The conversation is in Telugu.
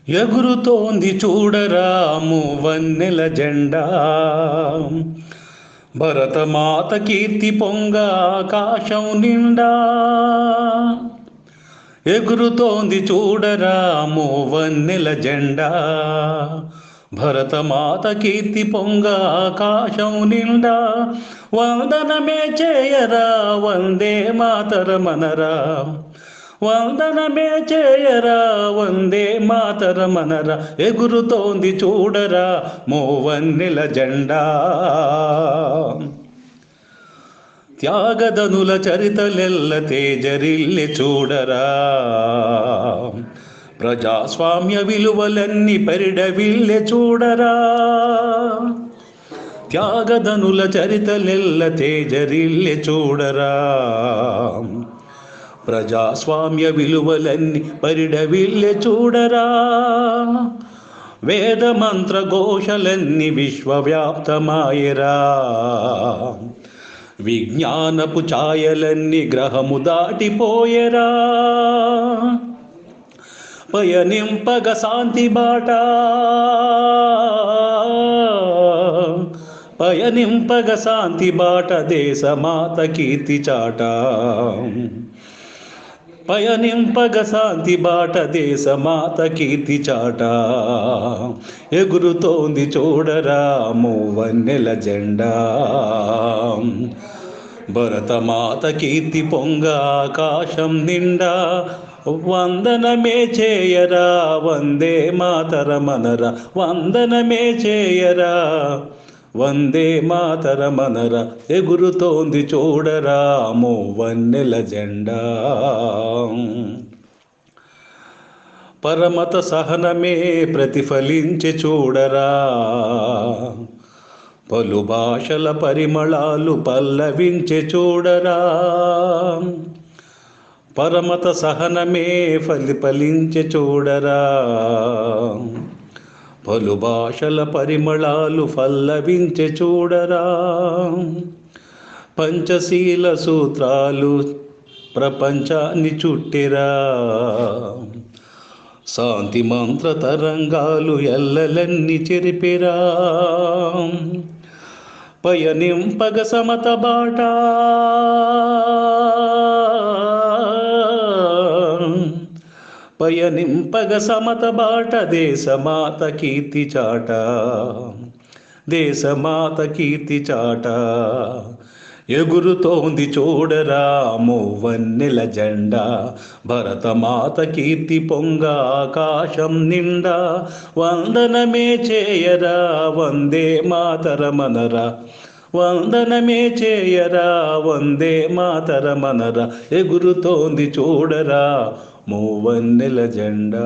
ఎగురుతోంది చూడరా మూవన్నెల జెండా, భరతమాత కీర్తి పొంగ ఆకాశం నిండా. ఎగురుతోంది చూడరా మూవన్నెల జెండా, భరతమాత కీర్తి పొంగ ఆకాశం నిండా. వందనమే చేయరా వందే మాతరమనరా, వందనమే చేయరా వందే మాతరమనరా. ఎగురుతోంది చూడరా మూవన్నెల జెండా. త్యాగదనుల చరితలెల్ల తేజరిల్లె చూడరా, ప్రజాస్వామ్య విలువలన్నీ పరిడవిల్లె చూడరా. త్యాగదనుల చరితలెల్ల తేజరిల్లె చూడరా, ప్రజాస్వామ్య విలువలన్నీ పరిడవిల్లె చూడరా. వేద మంత్ర ఘోషలన్నీ విశ్వవ్యాప్తమాయరా, విజ్ఞానపు ఛాయలన్నీ గ్రహము దాటిపోయరా. పయనింపగ శాంతి బాట, పయనింపగ శాంతి బాట, దేశమాత కీర్తి చాట. పయనింపగ శాంతి బాట, దేశమాత కీర్తి చాట. ఎగురుతోంది చూడరా మూవన్నెల జెండా, భరతమాత కీర్తి పొంగ ఆకాశం నిండా. వందనమే చేయరా వందే మాతరమనరా, వందనమే చేయరా వందే మాతరమనరా. ఎగురుతోంది చూడరా మూవన్నెల జెండా. పరమత సహనమే ప్రతిఫలించి చూడరా, పలు భాషల పరిమళాలు పల్లవించి చూడరా. పరమత సహనమే ఫలించి చూడరా, పలు భాషల పరిమళాలు పల్లవించి చూడరా. పంచశీల సూత్రాలు ప్రపంచాన్ని చుట్టిరా, శాంతి మంత్ర తరంగాలు ఎల్లలన్నీ చెరిపిరా. పయనింపగ సమత బాట, పయనింపగ సమత బాట, దేశమాత కీర్తి చాట, దేశమాత కీర్తి చాట. ఎగురుతోంది చూడరా మూవన్నెల జెండా, భరతమాత కీర్తి పొంగ ఆకాశం నిండా. వందనమే చేయరా వందే మాతరమనరా, వందనమే చేయరా వందే మాతరమనరా. ఎగురుతోంది చూడరా మూవన్నెల జెండా.